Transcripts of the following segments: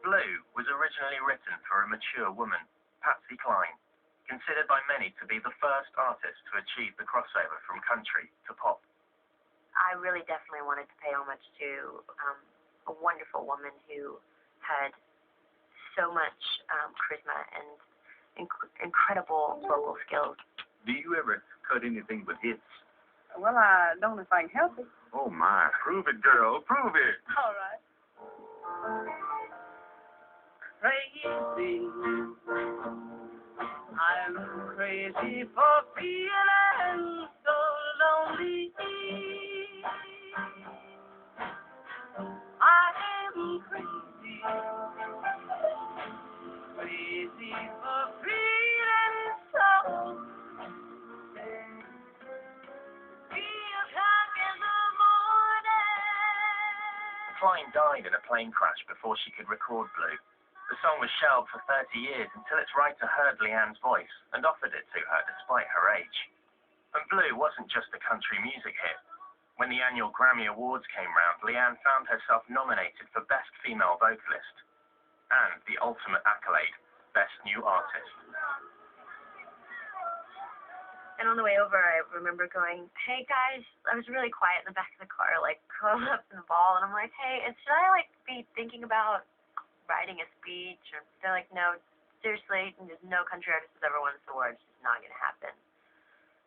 Blue was originally written for a mature woman, Patsy Cline, considered by many to be the first artist to achieve the crossover from country to pop. I really definitely wanted to pay homage to a wonderful woman who had so much charisma and incredible vocal skills. Do you ever cut anything with hits? Well, I don't if I can help it. Oh, my. Prove it, girl. Prove it. All right. Crazy. I'm crazy for feeling so lonely. I am crazy. Crazy for feeling so Cline died in a plane crash before she could record Blue. The song was shelved for 30 years until its writer heard LeAnn's voice and offered it to her despite her age. And Blue wasn't just a country music hit. When the annual Grammy Awards came round, LeAnn found herself nominated for Best Female Vocalist and the ultimate accolade, Best New Artist. And on the way over, I remember going, hey guys, I was really quiet in the back of the car, like curled up in the ball, and I'm like, hey, should I be thinking about writing a speech? Or they're like, no, seriously, there's no country artist has ever won this award. It's just not going to happen.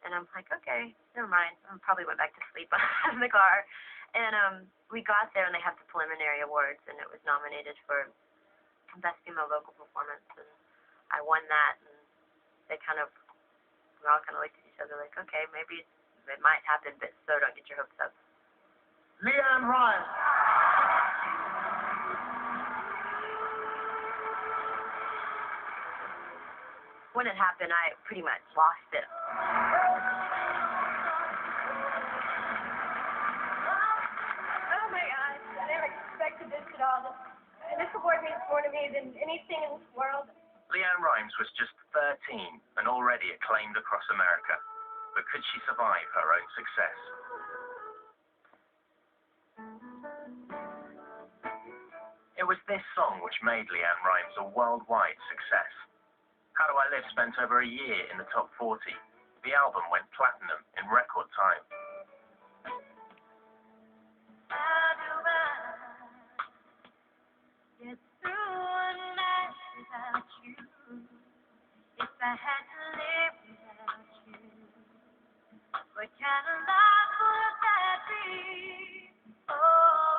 And I'm like, okay, never mind. I probably went back to sleep in the car. And we got there, and they had the preliminary awards, and it was nominated for Best Female Vocal Performance, and I won that, and we all kind of looked at each other like, okay, maybe it might happen, but so don't get your hopes up. LeAnn Rimes. When it happened, I pretty much lost it. Oh my gosh, I never expected this at all. This award means more to me than anything in this world. LeAnn Rimes was just 13 and already acclaimed across America. But could she survive her own success? It was this song which made LeAnn Rimes a worldwide success. How Do I Live spent over a year in the top 40. The album went platinum in record time. How do I get through a night without you? If I had to live without you, what kind of life would that be? Oh,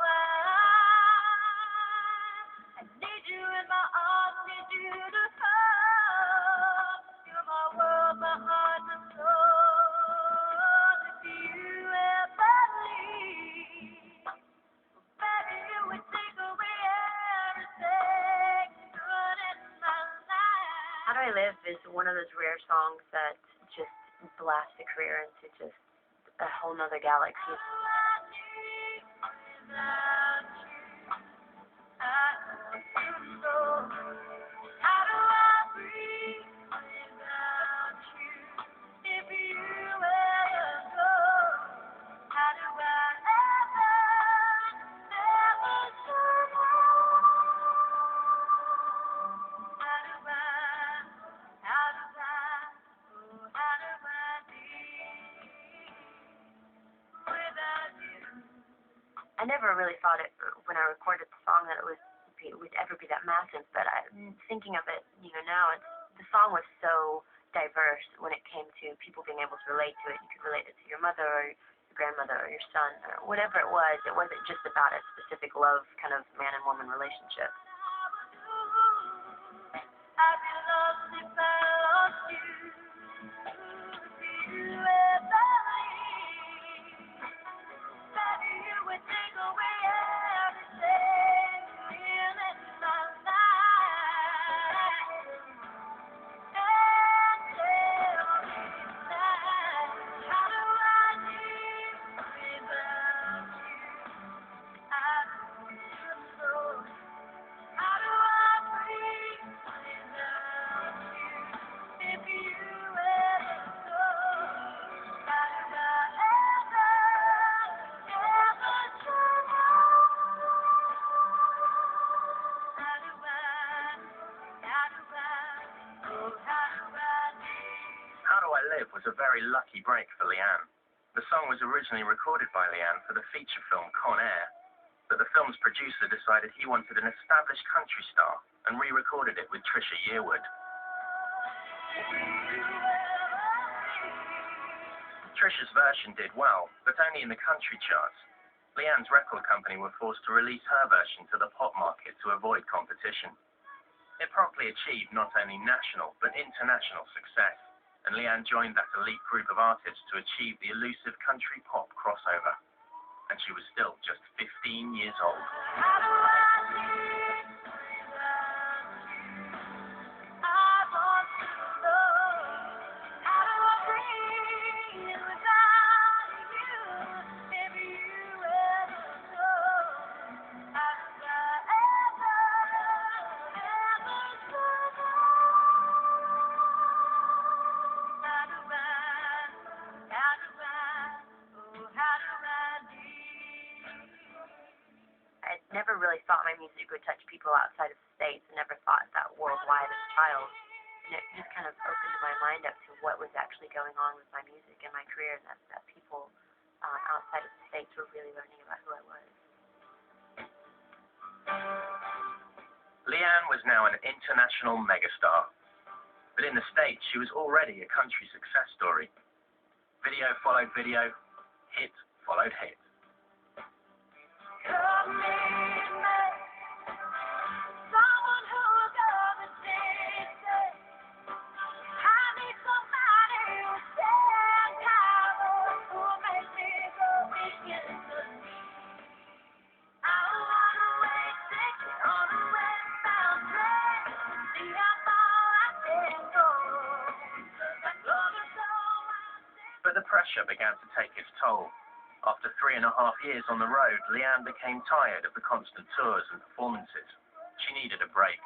I need you in my arms, need you to hold. You're my world, my heart, my soul. If you ever leave, baby, you would take away everything good in my life. How Do I Live is one of those rare songs that just blasts a career into just a whole nother galaxy. I never really thought it when I recorded the song that it would ever be that massive, but I'm thinking of it, now the song was so diverse when it came to people being able to relate to it. You could relate it to your mother or your grandmother or your son or whatever it was. It wasn't just about a specific love kind of man and woman relationship. I'd be lost if I lost you. If you ever leave, baby, you would take away everything real in my life. And tell me now, how do I live without you? I know you're so. was a very lucky break for LeAnn. The song was originally recorded by LeAnn for the feature film Con Air, but the film's producer decided he wanted an established country star and re-recorded it with Trisha Yearwood. Trisha's version did well, but only in the country charts. LeAnn's record company were forced to release her version to the pop market to avoid competition. It promptly achieved not only national but international success, and LeAnn joined that elite group of artists to achieve the elusive country pop crossover. And she was still just 15 years old. I never really thought my music would touch people outside of the States, and never thought that worldwide as a child. And it just kind of opened my mind up to what was actually going on with my music and my career, and that people outside of the States were really learning about who I was. LeAnn was now an international megastar. But in the States, she was already a country success story. Video followed video, hit followed hit. But the pressure began to take its toll. After 3.5 years on the road, LeAnn became tired of the constant tours and performances. She needed a break.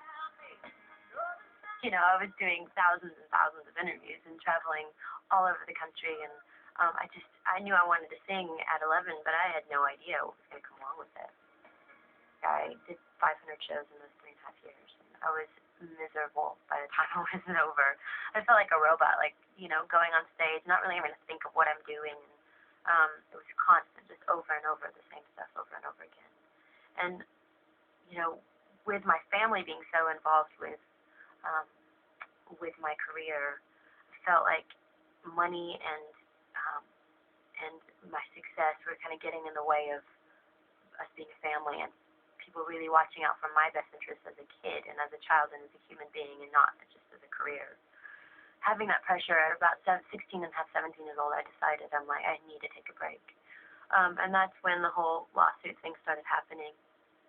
You know, I was doing thousands and thousands of interviews and traveling all over the country, and I knew I wanted to sing at 11, but I had no idea what was going to come along with it. I did 500 shows in those 3.5 years, and I was miserable by the time it was over. I felt like a robot, like, you know, going on stage, not really even to think of what I'm doing. It was constant, just over and over, the same stuff over and over again. And, you know, with my family being so involved with my career, I felt like money and my success were kind of getting in the way of us being a family, and people really watching out for my best interests as a kid and as a child and as a human being, and not just as a career. Having that pressure at about 16 and a half, 17 years old, I decided, I'm like, I need to take a break. And that's when the whole lawsuit thing started happening.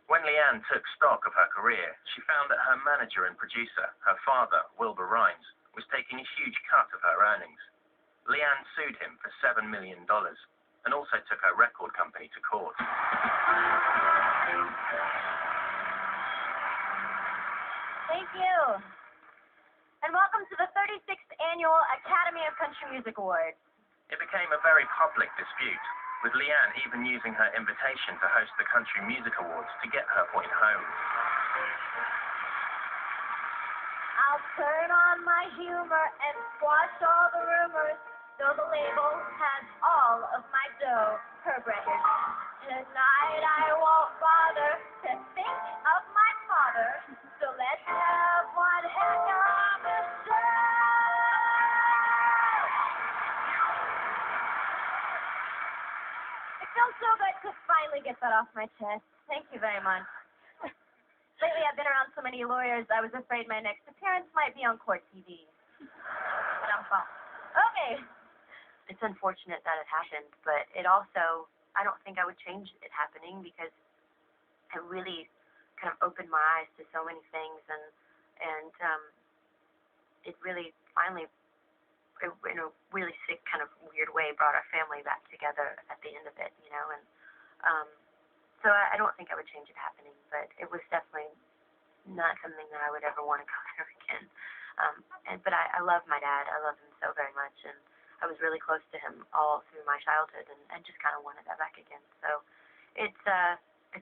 When LeAnn took stock of her career, she found that her manager and producer, her father, Wilbur Rhymes, was taking a huge cut of her earnings. LeAnn sued him for $7 million and also took her record company to court. Thank you. And welcome to the 36th Annual Academy of Country Music Awards. It became a very public dispute, with LeAnn even using her invitation to host the Country Music Awards to get her point home. I'll turn on my humor and squash all the rumors, though the label has all of my dough. Herb Records. Tonight I won't bother to think of my father, so let's have one heck of a show. It feels so good to finally get that off my chest. Thank you very much. Lately I've been around so many lawyers, I was afraid my next appearance might be on court TV. Okay. It's unfortunate that it happened, but it also, I don't think I would change it happening, because it really kind of opened my eyes to so many things, and it really finally, in a really sick kind of weird way, brought our family back together at the end of it, you know, and so I don't think I would change it happening, but it was definitely not something that I would ever want to go through again. But I love my dad. I love him so very much, and I was really close to him all through my childhood, and just kind of wanted that back again. So it's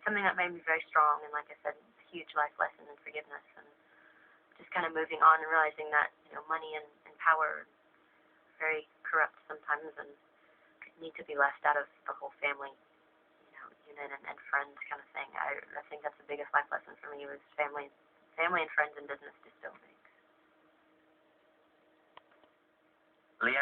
something that made me very strong, and like I said, it's a huge life lesson in forgiveness, and just kind of moving on and realizing that, you know, money and power are very corrupt sometimes and need to be left out of the whole family, unit and friends kind of thing. I think that's the biggest life lesson for me was family and friends in business just don't mix. LeAnn